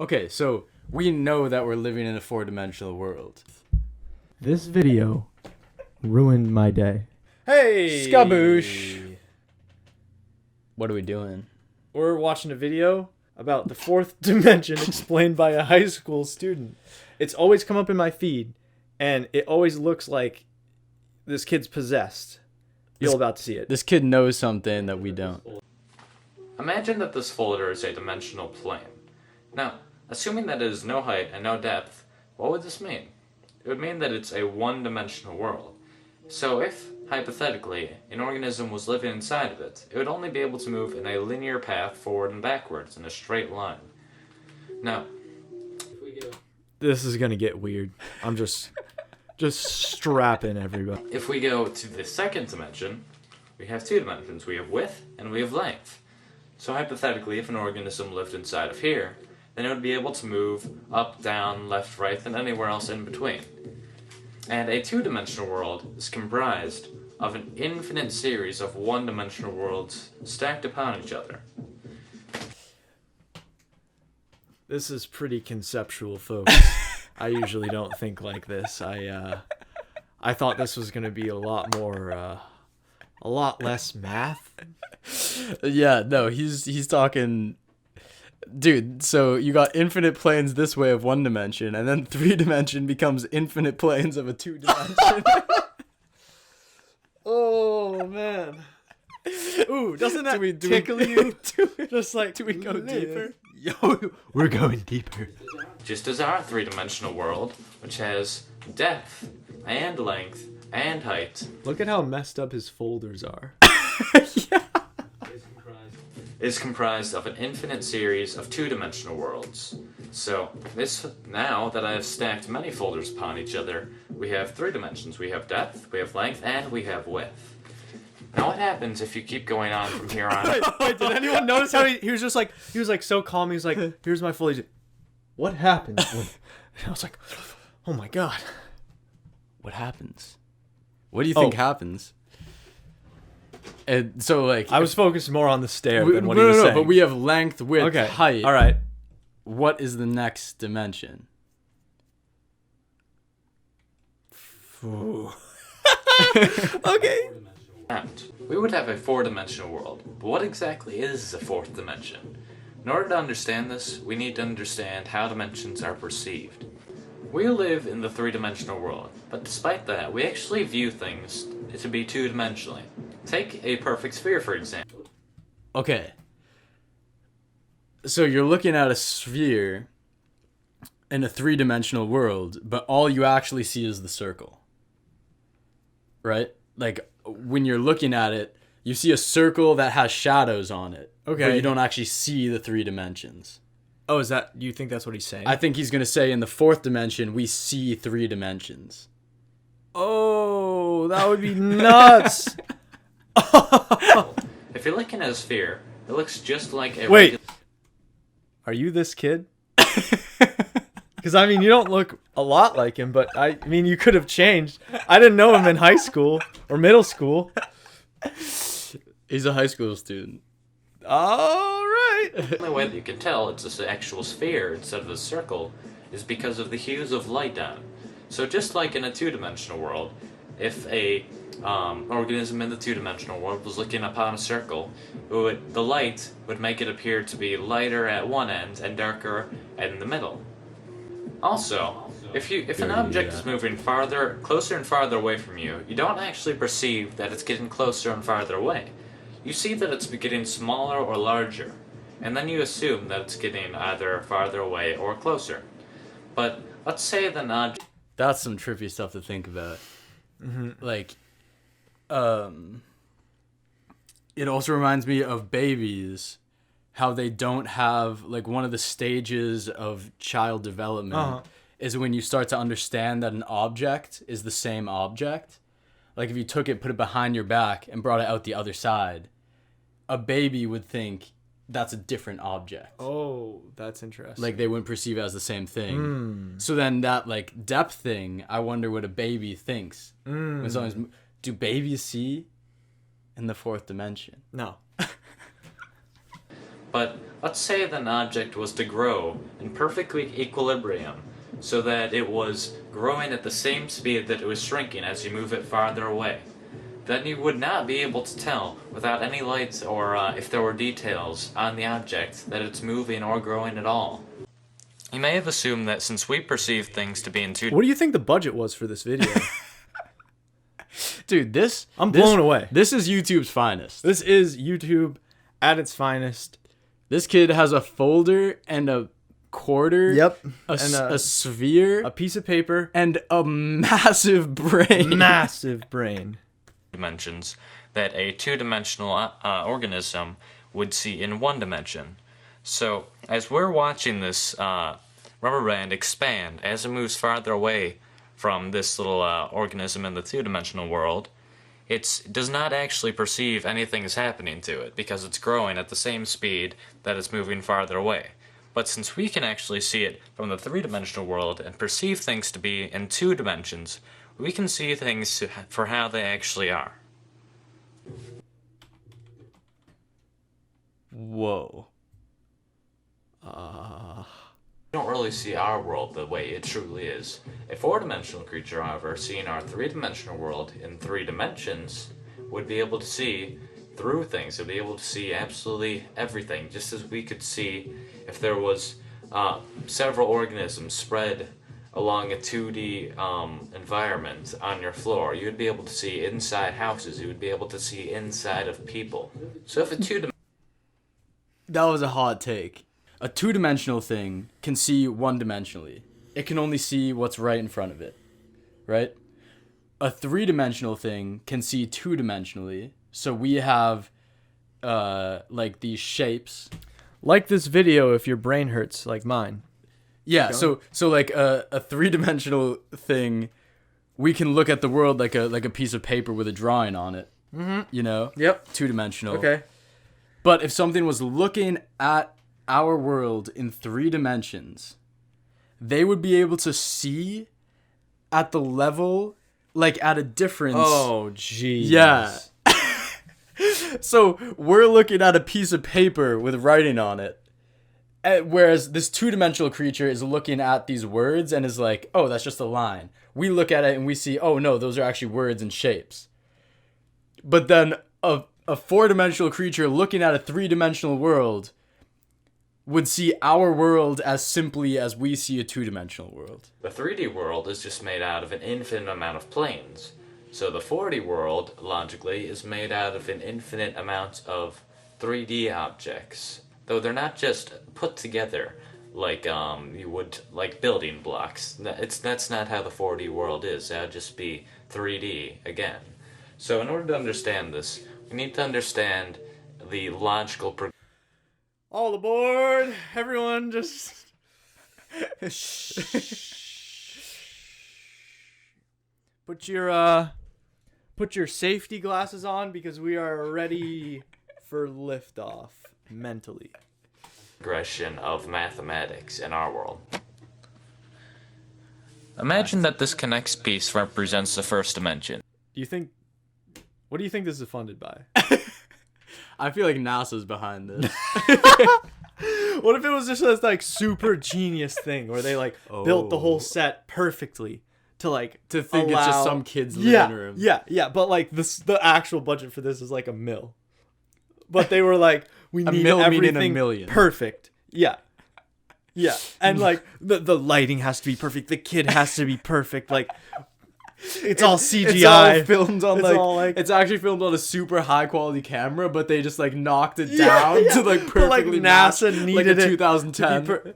Okay, so we know that we're living in a four-dimensional world. This video ruined my day. Hey! Skaboosh. What are we doing? We're watching a video about the fourth dimension explained by a high school student. It's always come up in my feed, and it always looks like this kid's possessed. You're about to see it. This kid knows something that we don't. Imagine that this folder is a dimensional plane. Now, assuming that it is no height and no depth, what would this mean? It would mean that it's a one-dimensional world. So if, hypothetically, an organism was living inside of it, it would only be able to move in a linear path forward and backwards in a straight line. Now, This is gonna get weird. I'm just strapping everybody. if we go to the second dimension, we have two dimensions. We have width and we have length. So hypothetically, if an organism lived inside of here, then it would be able to move up, down, left, right, and anywhere else in between. And a two-dimensional world is comprised of an infinite series of one-dimensional worlds stacked upon each other. This is pretty conceptual, folks. I usually don't think like this. I thought this was gonna be a lot more, a lot less math. Yeah, no, he's talking... Dude, so you got infinite planes this way of one dimension, and then 3-dimension becomes infinite planes of a 2-dimension. Oh man. Ooh, doesn't that tickle you? Just like, do we go deeper? Yo, we're going deeper. Just as our three-dimensional world, which has depth and length and height, Look at how messed up his folders are. is comprised of an infinite series of two-dimensional worlds. So, now that I have stacked many folders upon each other, we have three dimensions. We have depth, we have length, and we have width. Now what happens if you keep going on from here on? Wait, did anyone notice how he was just like, he was like so calm, he was like, here's my folder. He's like, what happened? And I was like, oh my god. What happens? What do you think happens? And so, like... I was focused more on the stair than what no, he was no, saying. but we have length, width, Okay, height. all right. What is the next dimension? Okay. And we would have a four-dimensional world, but what exactly is a fourth dimension? In order to understand this, we need to understand how dimensions are perceived. We live in the three-dimensional world, but despite that, we actually view things to be two-dimensionally. Take a perfect sphere, for example. Okay. So you're looking at a sphere in a 3-dimensional world, but all you actually see is the circle. Right? Like, when you're looking at it, you see a circle that has shadows on it. Okay. But you don't actually see the 3 dimensions. Oh, is that, you think that's what he's saying? I think he's going to say in the 4th dimension, we see 3 dimensions. Oh, that would be nuts. If you're looking at a sphere, it looks just like a Wait. Are you this kid? Because, I mean, you don't look a lot like him, but, I mean, you could have changed. I didn't know him in high school or middle school. He's a high school student. All right. The only way that you can tell it's an actual sphere instead of a circle is because of the hues of light on it. So just like in a two-dimensional world, if a organism in the two-dimensional world was looking upon a circle, the light would make it appear to be lighter at one end and darker in the middle. Also, if an object is moving closer and farther away from you, you don't actually perceive that it's getting closer and farther away. You see that it's getting smaller or larger, and then you assume that it's getting either farther away or closer. But let's say that an object... That's some trippy stuff to think about. Mm-hmm. Like, it also reminds me of babies, how they don't have, like, one of the stages of child development is when you start to understand that an object is the same object. Like, if you took it, put it behind your back, and brought it out the other side, a baby would think that's a different object. Oh, that's interesting. Like, they wouldn't perceive it as the same thing. So then that, like, depth thing, I wonder what a baby thinks. When someone's... Do babies see in the 4th dimension? No. But let's say that an object was to grow in perfect equilibrium, so that it was growing at the same speed that it was shrinking as you move it farther away. Then you would not be able to tell, without any lights or if there were details on the object, that it's moving or growing at all. You may have assumed that since we perceive things to be in two... What do you think the budget was for this video? Dude, I'm blown away. This is YouTube's finest. This is YouTube at its finest. This kid has a folder and a quarter. Yep. A sphere. A piece of paper. And a massive brain. Massive brain. Dimensions that a two-dimensional organism would see in one dimension. So, as we're watching this rubber band expand as it moves farther away from this little organism in the two-dimensional world, it does not actually perceive anything is happening to it because it's growing at the same speed that it's moving farther away. But since we can actually see it from the three-dimensional world and perceive things to be in two dimensions, we can see things for how they actually are. Whoa. We don't really see our world the way it truly is. A four-dimensional creature, however, seeing our three-dimensional world in 3 dimensions, would be able to see through things. It would be able to see absolutely everything, just as we could see if there was several organisms spread along a 2D environment on your floor. You would be able to see inside houses. You would be able to see inside of people. So if a That was a hot take. A two-dimensional thing can see one-dimensionally. It can only see what's right in front of it, right? A three-dimensional thing can see two-dimensionally. So we have like these shapes. Like this video if your brain hurts like mine. Yeah, so like a three-dimensional thing, we can look at the world like a piece of paper with a drawing on it. Mm-hmm. You know? Yep. Two-dimensional. Okay. But if something was looking at our world in 3 dimensions, they would be able to see at the level, like at a difference. Oh, jeez. Yeah. So we're looking at a piece of paper with writing on it. Whereas this two-dimensional creature is looking at these words and is like, oh, that's just a line. We look at it and we see, oh, no, those are actually words and shapes. But then a four-dimensional creature looking at a three-dimensional world would see our world as simply as we see a two-dimensional world. The 3D world is just made out of an infinite amount of planes. So the 4D world, logically, is made out of an infinite amount of 3D objects. Though they're not just put together like you would like building blocks. That's not how the 4D world is. That would just be 3D again. So in order to understand this, we need to understand the logical progression. All aboard! Everyone just... Put your safety glasses on because we are ready for liftoff mentally. Progression of mathematics in our world. Imagine that this connects piece represents the first dimension. What do you think this is funded by? I feel like NASA's behind this. What if it was just this like super genius thing where they like built the whole set perfectly to think it's just some kid's living room. Yeah, but like the actual budget for this is like $1 million. But they were like, we need everything $1 million. perfect. Yeah. And like the lighting has to be perfect. The kid has to be perfect. Like it's all CGI. It's all filmed on it's actually filmed on a super high quality camera, but they just like knocked it down to like perfectly but, like, NASA match, needed like a it 2010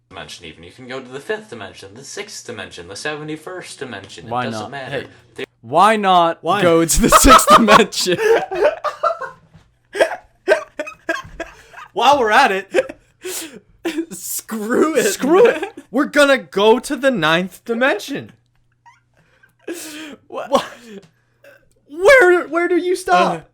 dimension. Even you can go to the 5th dimension, the 6th dimension, the 71st dimension. Why it doesn't not? matter. Hey, why not go to the 6th dimension? While we're at it, Screw it. We're gonna go to the 9th dimension. What? Where do you stop?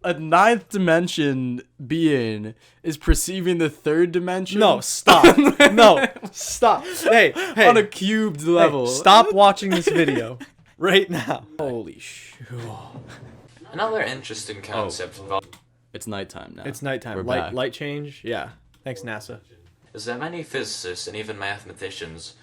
A 9th dimension being is perceiving the 3rd dimension. No, stop. No, stop. Hey, on a cubed level. Stop watching this video right now. Holy shit. Another interesting concept involved. It's nighttime now. It's nighttime. We're back. Light change. Yeah. Thanks, NASA. Is that many physicists and even mathematicians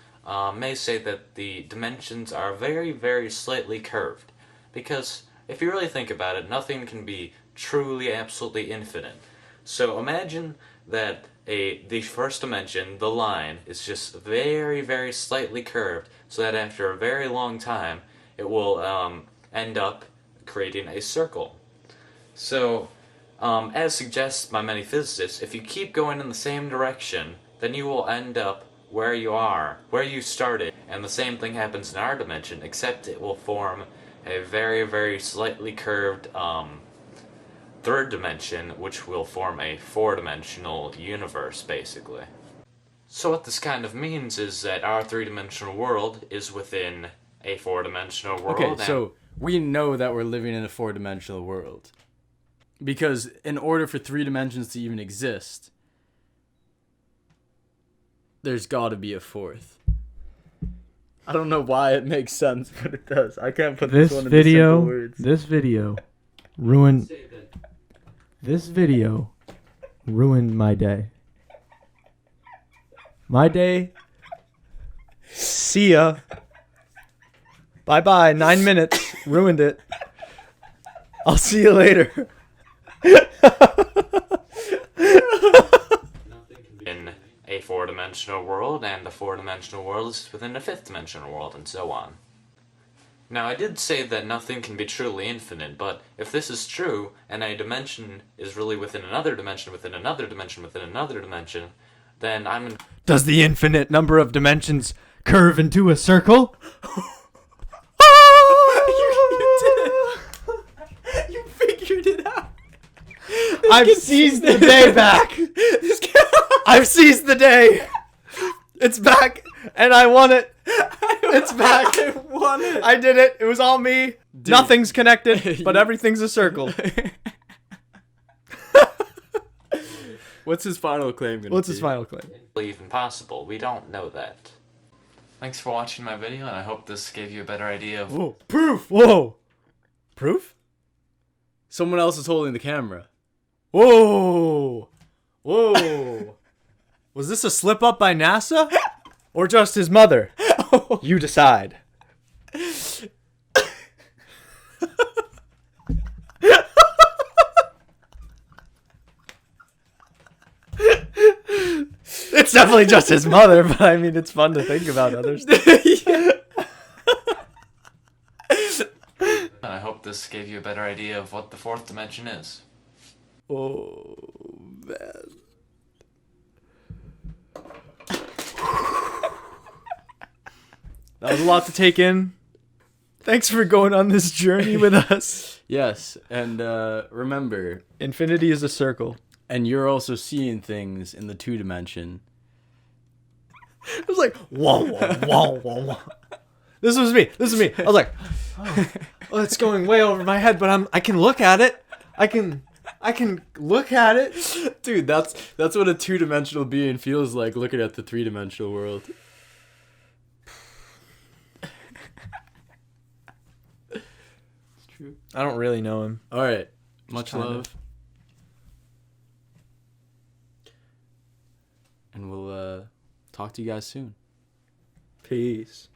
may say that the dimensions are very, very slightly curved. Because if you really think about it, nothing can be truly, absolutely infinite. So imagine that the first dimension, the line, is just very, very slightly curved, so that after a very long time, it will end up creating a circle. So, as suggested by many physicists, if you keep going in the same direction, then you will end up where you are, where you started. And the same thing happens in our dimension, except it will form a very, very slightly curved third dimension, which will form a four-dimensional universe, basically. So what this kind of means is that our three-dimensional world is within a four-dimensional world. Okay, so we know that we're living in a four-dimensional world. Because in order for three dimensions to even exist, there's got to be a fourth. I don't know why it makes sense, but it does. I can't put this one into simple words. This video ruined my day. My day. See ya. Bye-bye. 9 minutes. Ruined it. I'll see you later. In a four-dimensional world, and the four-dimensional world is within a fifth-dimensional world, and so on. Now, I did say that nothing can be truly infinite, but if this is true, and a dimension is really within another dimension, within another dimension, within another dimension, then I'm in... Does the infinite number of dimensions curve into a circle? You figured it out. I've seized the day back. I've seized the day. It's back, and I won it. It's back. I won it. I did it. It was all me. Dude. Nothing's connected, but everything's a circle. What's his final claim gonna What's be? his final claim? even possible. We don't know that. Thanks for watching my video, and I hope this gave you a better idea of... Whoa. Proof. Whoa. Proof? Someone else is holding the camera. Whoa. Whoa. Was this a slip up by NASA? Or just his mother? You decide. It's definitely just his mother, but I mean, it's fun to think about other stuff. And I hope this gave you a better idea of what the fourth dimension is. Oh, man. That was a lot to take in. Thanks for going on this journey with us. Yes, and remember, Infinity is a circle. and you're also seeing things in the 2-dimension. It was like, whoa, whoa, whoa, whoa, whoa. This was me. I was like, oh, it's going way over my head, but I can look at it. I can look at it. Dude, that's what a 2-dimensional being feels like looking at the 3-dimensional world. It's true. I don't really know him. All right. Much kinda. love. And we'll talk to you guys soon. Peace.